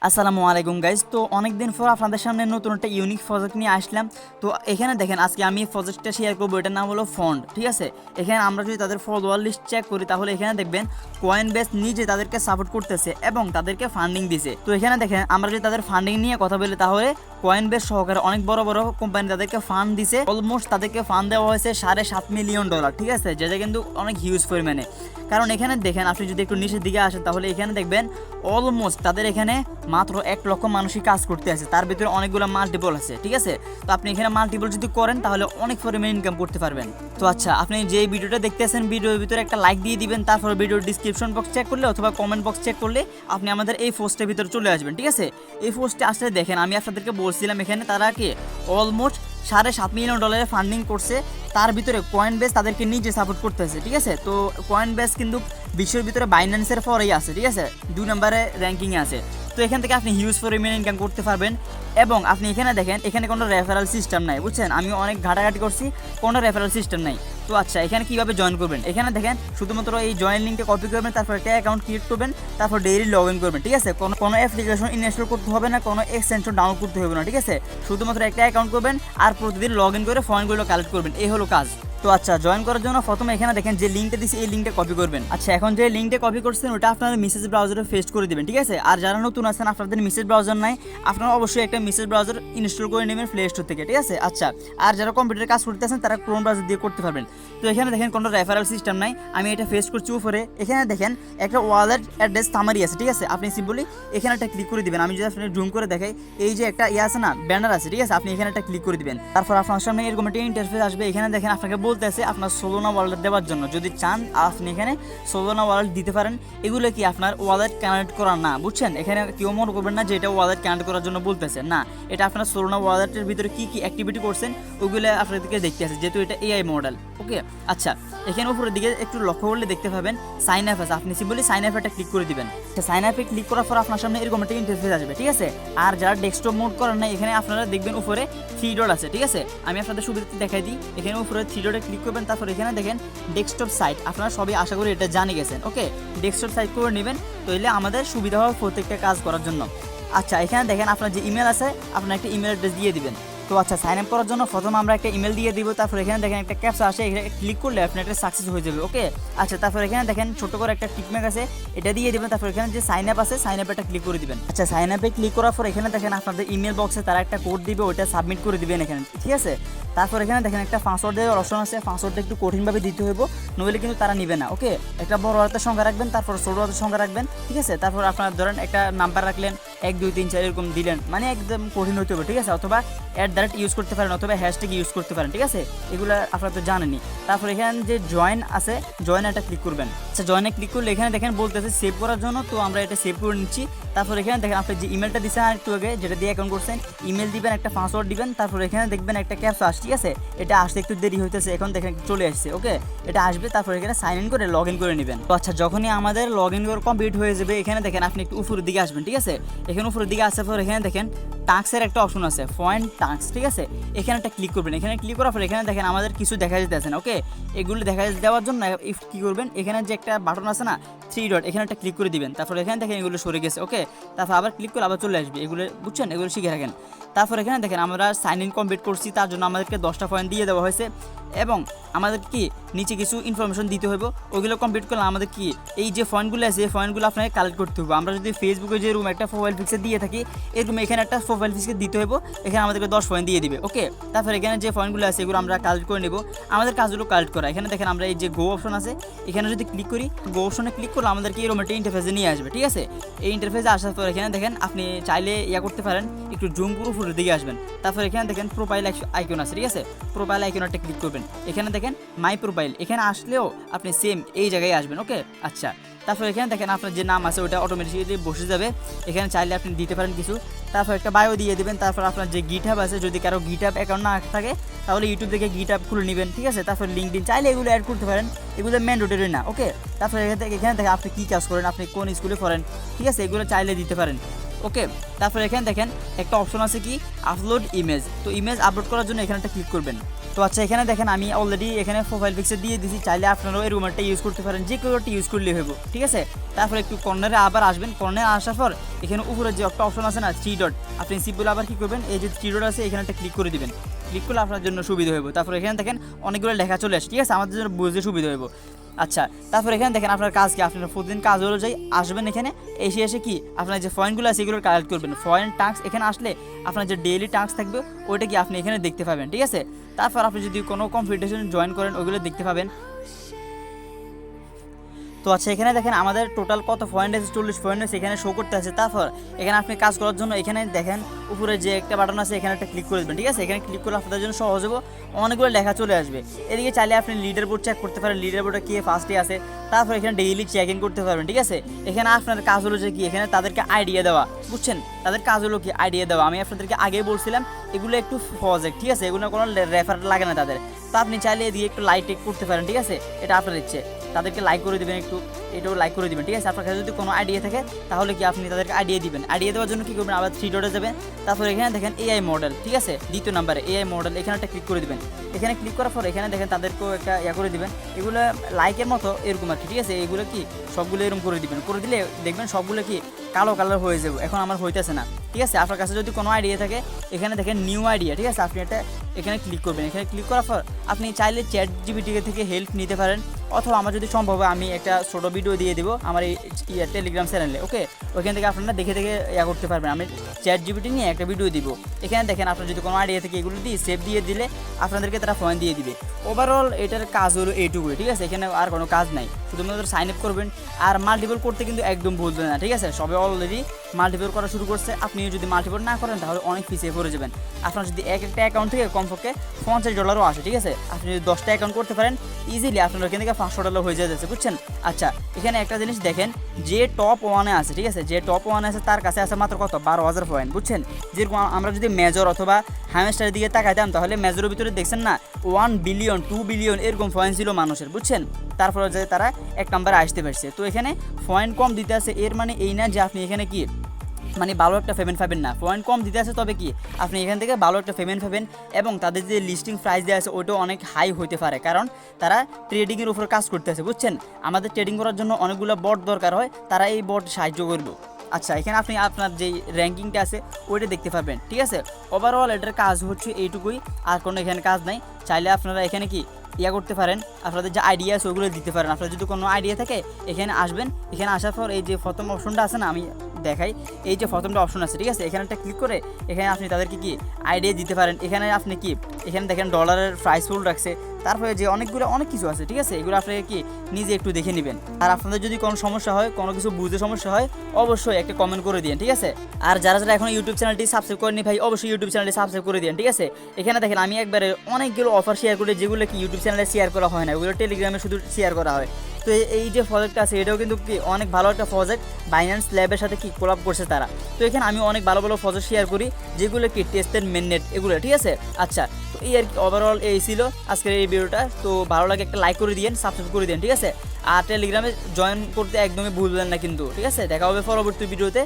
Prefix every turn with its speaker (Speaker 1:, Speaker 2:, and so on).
Speaker 1: আসসালামু আলাইকুম গাইজ। তো অনেকদিন পর আপনাদের সামনে নতুন একটা ইউনিক প্রজেক্ট নিয়ে আসলাম। তো এখানে দেখেন আজকে আমি এই প্রজেক্টটা শেয়ার করবো, এটার নাম হলো ফন্ড। ঠিক আছে, এখানে আমরা যদি তাদের ফলোয়ার লিস্ট চেক করি তাহলে এখানে দেখবেন কয়েনবেস নিজে তাদেরকে সাপোর্ট করতেছে এবং তাদেরকে ফান্ডিং দিছে। তো এখানে দেখেন আমরা যদি তাদের ফান্ডিং নিয়ে কথা বলি তাহলে কয়েনবেস সহকারে অনেক বড় বড় কোম্পানি তাদেরকে ফান্ড দিছে। অলমোস্ট তাদেরকে ফান্ড দেওয়া হয়েছে $7.5 মিলিয়ন। ঠিক আছে, যেটা কিন্তু অনেক হিউজ পরিমাণে। কারণ এখানে দেখেন আপনি যদি একটু নিচের দিকে আসেন তাহলে এখানে দেখবেন অলমোস্ট তাদের এখানে মাত্র 1 লক্ষ মানুষই কাজ করতে আছে, তার ভিতরে অনেকগুলো মাল্টিপল আছে। ঠিক আছে, তো আপনি এখানে মাল্টিপল যদি করেন তাহলে অনেক পরিমাণে ইনকাম করতে পারবেন। তো আচ্ছা, আপনি যে ভিডিওটা দেখতেছেন ভিডিওর ভিতরে একটা লাইক দিয়ে দিবেন, তারপর ভিডিওর ডিসক্রিপশন বক্স চেক করলে অথবা কমেন্ট বক্স চেক করলে আপনি আমাদের এই পোস্টের ভিতরে চলে আসবেন। ঠিক আছে, এই পোস্টে আসলে দেখেন আমি আপনাদেরকে বলছিলাম এখানে তারা কি অলমোস্ট $7.5 মিলিয়ন ফান্ডিং করছে, তার ভিতরে কয়েনবেস তাদেরকে নিজে সাপোর্ট করতেছে। ঠিক আছে, তো কয়েনবেস কিন্তু বিশ্বের ভিতরে বাইন্যান্সের পরেই আছে। ঠিক আছে, 2 নম্বরে র্যাঙ্কিংয়ে আছে। তো এখান থেকে আপনি হিউজ পরিমাণে ইনকাম করতে পারবেন এবং আপনি এখানে দেখেন এখানে কোনো রেফারেল সিস্টেম নাই, বুঝছেন? আমি অনেক ঘাটাঘাটি করছি, কোনো রেফারেল সিস্টেম নাই। তো আচ্ছা, এখানে কীভাবে জয়েন করবেন? এখানে দেখেন শুধুমাত্র এই জয়েন লিঙ্কটা কপি করবেন, তারপর একটা অ্যাকাউন্ট ক্রিয়েট করবেন, তারপর ডেইলি লগ ইন করবেন। ঠিক আছে, কোনো অ্যাপ্লিকেশন ইনস্টল করতে হবে না, কোনো এক্সটেনশন ডাউনলোড করতে হবে না। ঠিক আছে, শুধুমাত্র একটা অ্যাকাউন্ট করবেন আর প্রতিদিন লগ ইন করে পয়েন্টগুলো কালেক্ট করবেন, এই হলো কাজ। তো আচ্ছা, জয়েন করার জন্য প্রথমে এখানে দেখেন যে লিঙ্কটা দিচ্ছি এই লিঙ্কটা কপি করবেন। আচ্ছা, এখন যে লিঙ্কটা কপি করছেন ওটা আপনাদের মেসেজ ব্রাউজারে পেস্ট করে দিবেন। ঠিক আছে, আর যারা নতুন আছেন আপনাদের মেসেজ ব্রাউজার নাই, আপনারা অবশ্যই একটা মেসেজ ব্রাউজার ইনস্টল করে নেবেন প্লে স্টোর থেকে। ঠিক আছে, আচ্ছা, আর যারা কম্পিউটারে কাজ করতেছেন তারা ক্রোম ব্রাউজার দিয়ে করতে পারবেন। তো এখানে দেখেন কোনো রেফারেল সিস্টেম নাই, আমি এটা পেস্ট করছি উপরে। এখানে দেখেন একটা ওয়ালেট অ্যাড্রেস সামারি আছে। ঠিক আছে, আপনি সিম্পলি এখানে একটা ক্লিক করে দিবেন। আমি যদি আপনি জুম করে দেখাই, এই যে একটা আছে না, ব্যানার আছে। ঠিক আছে, আপনি এখানে একটা ক্লিক করে দিবেন, তারপর আপনার সামনে এরকম একটা ইন্টারফেস আসবে। এখানে দেখেন আপনাকে বলতেছে আপনার সোলোনা ওয়ালেট দেওয়ার জন্য, যদি চান আপনি এখানে সোলোনা ওয়ালেট দিতে পারেন। এগুলো কি আপনার ওয়ালেট কানেক্ট করা না, বুঝছেন? এখানে কেউ মনে করবেন না যে এটা ওয়ালেট কানেক্ট করার জন্য বলতেছে, না, এটা আপনার সোলোনা ওয়ালেটের ভিতরে কি কি অ্যাক্টিভিটি করছেন ওইগুলো আপনাদেরকে দেখতে আছে, যেহেতু এটা এআই মডেল। ওকে, আচ্ছা, এখানে উপরের দিকে একটু লক্ষ্য করলে দেখতে পাবেন সাইন আপ আছে। আপনি সিম্পলি সাইন আপ একটা ক্লিক করে দিবেন। সাইন আপে ক্লিক করার পর আপনার সামনে এরকম একটা ইন্টারফেস আসবে। ঠিক আছে, আর যারা ডেস্কটপ মোড করেন না এখানে আপনারা দেখবেন উপরে 3 ডট আছে। ঠিক আছে, আমি আপনাদের সুবিধাতে দেখাই দিই। এখানে উপরে 3 ডটে ক্লিক করবেন, তারপর এখানে দেখেন ডেস্কটপ সাইট। আপনারা সবই আশা করি এটা জানে গেছেন। ওকে, ডেস্কটপ সাইট করে নেবেন, তাহলে আমাদের সুবিধা হবে প্রত্যেকটা কাজ করার জন্য। আচ্ছা, এখানে দেখেন আপনার যে ইমেল আছে আপনার একটা ইমেল অ্যাড্রেস দিয়ে দিবেন। তো আচ্ছা, সাইন আপ করার জন্য প্রথমে আমরা একটা ইমেল দিয়ে দিব, তারপর এখানে দেখেন একটা ক্যাপচা আসে, এখানে ক্লিক করলে আপনার একটা সাকসেস হয়ে যাবে। ওকে, আচ্ছা, তারপর এখানে দেখেন ছোট করে একটা টিকমার্ক আছে, এটা দিয়ে দিবেন। তারপর এখানে যে সাইন আপ আছে সাইন আপে একটা ক্লিক করে দিবেন। আচ্ছা, সাইন আপে ক্লিক করার পর এখানে দেখেন আপনাদের ইমেল বক্সে তারা একটা কোড দিবে, ওটা সাবমিট করে দিবেন এখানে। ঠিক আছে, তারপর এখানে দেখেন একটা পাসওয়ার্ড দেওয়ার অপশন আছে, পাসওয়ার্ডটা একটু কঠিনভাবে দিতে হইব, নইলে কিন্তু তারা নিবে না। ওকে, একটা বড় হাতের সংখ্যা রাখবেন, তারপর ছোট হাতের সংখ্যা রাখবেন। ঠিক আছে, তারপর আপনার ধরেন একটা নাম্বার রাখলেন 1 2 3 4 এরকম দিলেন, মানে একদম কঠিন হতে হবে। ঠিক আছে, অথবা @ ইউজ করতে পারেন অথবা হ্যাশট্যাগ ইউজ করতে পারেন। ঠিক আছে, এগুলো আপনারা তো জানেনই। তারপর এখানে যে জয়েন আছে, জয়েন একটা ক্লিক করবেন। আচ্ছা, জয়েনে ক্লিক করলে এখানে দেখেন বলতেছে সেভ করার জন্য, তো আমরা এটা সেভ করে নিচ্ছি। তারপর এখানে দেখেন আপনি যে ইমেলটা দিচ্ছেন আর একটু আগে, যেটা দিয়ে অ্যাকাউন্ট করছেন, ইমেল দিবেন, একটা পাসওয়ার্ড দিবেন, তারপর এখানে দেখবেন একটা ক্যাপচা আসছে। ঠিক আছে, এটা আসতে একটু দেরি হইতেছে, এখন দেখেন চলে আসছে। ওকে, এটা আসবে, তারপর এখানে সাইন ইন করে লগ ইন করে নেবেন। তো আচ্ছা, যখনই আমাদের লগ ইন করে কমপ্লিট হয়ে যাবে এখানে দেখেন আপনি একটু উপরের দিকে আসবেন। ঠিক আছে, এখানে উপরের দিকে আসার পর এখানে দেখেন টাস্কের একটা অপশন আছে, পয়েন্ট টাস্ক। ঠিক আছে, এখানে একটা ক্লিক করবেন। এখানে ক্লিক করার পর এখানে দেখেন আমাদের কিছু দেখা যেতেছে না। ওকে, এগুলো দেখা দেওয়ার জন্য কী করবেন, এখানে যে একটা বাটন আছে না 3 ডট, এখানে একটা ক্লিক করে দিবেন। তারপর এখানে দেখেন এগুলো সরে গেছে। ওকে, তারপর আবার ক্লিক করে আবার চলে আসবে, এগুলো বুঝছেন, এগুলো শিখে রাখেন। তারপর এখানে দেখেন আমরা সাইন ইন কমপ্লিট করছি, তার জন্য আমাদেরকে 10টা পয়েন্ট দিয়ে দেওয়া হয়েছে এবং আমাদের কি নিচে কিছু ইনফরমেশন দিতে হবে। ওইগুলো কমপ্লিট করলে আমাদের কি এই যে পয়েন্টগুলো আছে এই পয়েন্টগুলো আপনাকে কালেক্ট করতে হবে। আমরা যদি ফেসবুকে যে রুম একটা প্রোফাইল পিকচার দিয়ে থাকি, এরকম এখানে একটা প্রোফাইল পিকচার দিতে হবে, এখানে আমাদেরকে 10 পয়েন্ট দিয়ে দিবে। ওকে, তারপর এখানে যে পয়েন্টগুলো আছে এগুলো আমরা কালেক্ট করে নেব। আমাদের কাজগুলো কালেক্ট করা, এখানে দেখেন আমরা এই যে গো অপশন আছে, এখানে যদি ক্লিক করি, গো অপশনে ক্লিক করলে আমাদেরকে এরকম একটা ইন্টারফেসে নিয়ে আসবে। ঠিক আছে, এই ইন্টারফেসে আসার পর এখানে দেখেন আপনি চাইলে করতে পারেন, একটু জুম করে উপরের দিকে আসবেন। তারপর এখানে দেখেন প্রোফাইল আইকন আছে। ঠিক আছে, প্রোফাইল আইকন একটা ক্লিক করবেন। এখানে দেখেন মাই প্রোফাইল, এখানে আসলেও আপনি সেম এই জায়গায় আসবেন। ওকে, আচ্ছা, তারপর এখানে দেখেন আপনার যে নাম আছে ওটা অটোমেটিকলি বসে যাবে। এখানে চাইলে আপনি দিতে পারেন কিছু, তারপর একটা বায়ো দিয়ে দেবেন। তারপর আপনার যে গিটহাব আছে, যদি কারো গিটহাব অ্যাকাউন্ট না থাকে তাহলে ইউটিউব থেকে গিটহাব খুলে নেবেন। ঠিক আছে, তারপর লিঙ্কডইন চাইলে এগুলো অ্যাড করতে পারেন, এগুলো ম্যান্ডেটরি না। ওকে, তারপর এখানে থেকে আপনি কী কাজ করেন, আপনি কোন স্কুলে পড়েন, ঠিক আছে, এগুলো চাইলে দিতে পারেন। ওকে, তারপর এখানে দেখেন একটা অপশন আছে কি আপলোড ইমেজ। তো ইমেজ আপলোড করার জন্য এখানে একটা ক্লিক করবেন। তো আচ্ছা এখানে দেখেন আমি অলরেডি এখানে প্রোফাইল পিকচার দিয়ে দিয়েছি, চাইলে আপনারাও এরকম একটা ইউজ করতে পারেন, যে কেউ একটা ইউজ করলেই হইব, ঠিক আছে। তারপর একটু কর্নারে আবার আসবেন, কর্নারে আসার পর এখানে উপরে যে একটা অপশন আছে না 3 ডট, আপনি সিম্পল আবার কি করবেন, এই যে 3 ডট আছে এখানে একটা ক্লিক করে দিবেন। ক্লিক করলে আপনার জন্য সুবিধা হইব। তারপর এখানে দেখেন অনেকগুলো লেখা চলে আসে, ঠিক আছে, আমাদের জন্য বুঝতে সুবিধা হইব। আচ্ছা তারপর এখানে দেখেন আপনার কাজ কি, আপনার প্রতিদিন কাজ অনুযায়ী আসবেন, এখানে এসে কি আপনার যে পয়েন্টগুলো আছে এগুলো কালেক্ট করবেন। পয়েন্ট টাস্ক এখানে আসলে আপনার যে ডেইলি টাস্ক থাকবে ওইটা কি আপনি এখানে দেখতে পাবেন, ঠিক আছে। তারপর আপনি যদি কোনো কম্পিটিশন জয়েন করেন ওইগুলো দেখতে পাবেন। তো আচ্ছা এখানে দেখেন আমাদের টোটাল কত পয়েন্ট আছে, 40 পয়েন্ট আছে এখানে শো করতে আছে। তারপর এখানে আপনি কাজ করার জন্য এখানে দেখেন উপরে যে একটা বাটন আছে এখানে একটা ক্লিক করে দেবেন, ঠিক আছে। এখানে ক্লিক করলে আপনাদের জন্য সহজ হবে, অনেকগুলো লেখা চলে আসবে। এদিকে চাইলে আপনি লিডার বোর্ড চেক করতে পারেন, লিডার বোর্ডে কে ফার্স্টে আছে। তারপর এখানে ডেইলি চেক ইন করতে পারবেন, ঠিক আছে। এখানে আপনার কাজ হলো যে কি এখানে তাদেরকে আইডিয়া দেওয়া, বুঝছেন, তাদের কাজ হলো কি আইডিয়া দেওয়া। আমি আপনাদেরকে আগেই বলছিলাম এগুলো একটু প্রজেক্ট, ঠিক আছে, এগুলো কোনো রেফার লাগে না তাদের। তো আপনি চাইলে এদিকে একটু লাইক টেক করতে পারেন, ঠিক আছে, এটা আপনার ইচ্ছে। তাদেরকে লাইক করে দেবেন, একটু এটাও লাইক করে দেবেন, ঠিক আছে। আপনার কাছে যদি কোনো আইডিয়া থাকে তাহলে কি আপনি তাদেরকে আইডিয়া দিবেন। আইডিয়া দেওয়ার জন্য কী করবেন, আবার 3 ডটে যাবেন। তারপর এখানে দেখেন এআই মডেল, ঠিক আছে, দ্বিতীয় নাম্বারে এআই মডেল, এখানে একটা ক্লিক করে দেবেন। এখানে ক্লিক করার পর এখানে দেখেন তাদেরকেও একটা করে দিবেন, এগুলো লাইকের মতো এরকম আর কি, ঠিক আছে। এগুলো কি সবগুলো এরকম করে দিবেন, করে দিলে দেখবেন সবগুলো কি কালো কালার হয়ে যাবে। এখন আমার হইতেছে না, ঠিক আছে। আপনার কাছে যদি কোনো আইডিয়া থাকে এখানে দেখেন নিউ আইডিয়া, ঠিক আছে, আপনি এটা এখানে ক্লিক করবেন। এখানে ক্লিক করার পর আপনি চাইলে চ্যাট জিপিটি থেকে হেল্প নিতে পারেন, অথবা আমার যদি সম্ভব হয় আমি একটা ছোটো ভিডিও দিয়ে দেবো আমার এই টেলিগ্রাম চ্যানেলে, ওকে, ওইখান থেকে আপনারা দেখে করতে পারবেন। আমি চ্যাট জিপিটি নিয়ে একটা ভিডিও দিব। এখানে দেখেন আপনার যদি কোনো আইডিয়া থেকে এগুলো দিয়ে সেভ দিয়ে দিলে আপনাদেরকে তারা পয়েন্ট দিয়ে দিবে। ওভারঅল এটার কাজ হলো এইটুকুই, ঠিক আছে, এখানে আর কোনো কাজ নাই, শুধুমাত্র সাইন আপ করবেন। আর মাল্টিপল করতে কিন্তু একদম ভুলবেন না, ঠিক আছে, সবে অলরেডি মাল্টিপল করা শুরু করছে। আপনিও যদি মাল্টিপল না করেন তাহলে অনেক পিছিয়ে পড়ে যাবেন। আপনার যদি একটা অ্যাকাউন্ট থেকে কমপক্ষে $50 আসে, ঠিক আছে, আপনি যদি 10টা অ্যাকাউন্ট করতে পারেন ইজিলি আপনার এখান থেকে $500 হয়ে যাচ্ছে, বুঝছেন। আচ্ছা এখানে একটা জিনিস দেখেন, যে টপ 1-এ আছে, ঠিক আছে, যে টপ 1-এ আছে তার কাছে আছে মাত্র কত 12,000 পয়েন্ট, বুঝছেন। যেরকম আমরা যদি মেজর অথবা হ্যামস্টারের দিকে তাকাইতাম তাহলে মেজরের ভিতরে দেখছেন না 1 বিলিয়ন 2 বিলিয়ন এরকম পয়েন্ট ছিল মানুষের, বুঝছেন। তারপরে যে তারা 1 নম্বরে আসতে পারছে। তো এখানে পয়েন্ট কম দিতে আছে, এর মানে এই না যে আপনি এখানে কি মানে ভালো একটা পেমেন্ট পাবেন না। পয়েন্ট কম দিতে আছে তবে কি আপনি এখান থেকে ভালো একটা পেমেন্ট পাবেন, এবং তাদের যে লিস্টিং প্রাইস দেওয়া আছে ওইটাও অনেক হাই হতে পারে, কারণ তারা ট্রেডিংয়ের উপর কাজ করতেছে, বুঝছেন। আমাদের ট্রেডিং করার জন্য অনেকগুলো বট দরকার হয়, তারা এই বট সাহায্য করবে। আচ্ছা এখানে আপনি আপনার যেই র্যাঙ্কিংটা আছে ওইটা দেখতে পারবেন, ঠিক আছে। ওভারঅল এটার কাজ হচ্ছে এইটুকুই, আর কোনো এখানে কাজ নাই। চাইলে আপনারা এখানে কি করতে পারেন, আপনাদের যে আইডিয়া আছে ওগুলো দিতে পারেন। আপনার যদি কোনো আইডিয়া থাকে এখানে আসবেন, এখানে আসার পর এই যে প্রথম অপশনটা আছে না, আমি দেখাই, এই যে প্রথমটা অপশন আছে, ঠিক আছে, এখানে একটা ক্লিক করে এখানে আপনি তাদেরকে কি আইডিয়া দিতে পারেন। এখানে আপনি কি এখানে দেখেন ডলারের প্রাইস ফুল রাখছে, তারপরে যে অনেক কিছু আছে, ঠিক আছে, এগুলো আপনাকে কি নিজে একটু দেখে নেবেন। আর আপনাদের যদি কোনো সমস্যা হয়, কোনো কিছু বুঝতে সমস্যা হয়, অবশ্যই একটা কমেন্ট করে দিন, ঠিক আছে। আর যারা এখন ইউটিউব চ্যানেলটি সাবস্ক্রাইব করেনি ভাই, অবশ্যই ইউটিউব চ্যানেলটি সাবস্ক্রাইব করে দিন, ঠিক আছে। এখানে দেখেন আমি একবারে অনেকগুলো অফার শেয়ার করি যেগুলো কি ইউটিউব চ্যানেলে শেয়ার করা হয় না, ওগুলো টেলিগ্রামে শুধু শেয়ার করা হয়। তো এই যে প্রজেক্টটা আছে এটাও কিন্তু কি অনেক ভালো একটা প্রজেক্ট, বাইন্যান্স ল্যাবের সাথে কি কোলাব করছে তারা। তো এখানে আমি অনেক ভালো ভালো প্রজেক্ট শেয়ার করি যেগুলো কি টেস্টের মেননেট এগুলো, ঠিক আছে। আচ্ছা তো এই আর কি ওভারঅল এই ছিল আজকের এই ভিডিওটা। তো ভালো লাগে একটা লাইক করে দিন, সাবস্ক্রাইব করে দিন, ঠিক আছে। আর টেলিগ্রামে জয়েন করতে একদমই ভুলবেন না কিন্তু, ঠিক আছে। দেখা হবে পরবর্তী ভিডিওতে।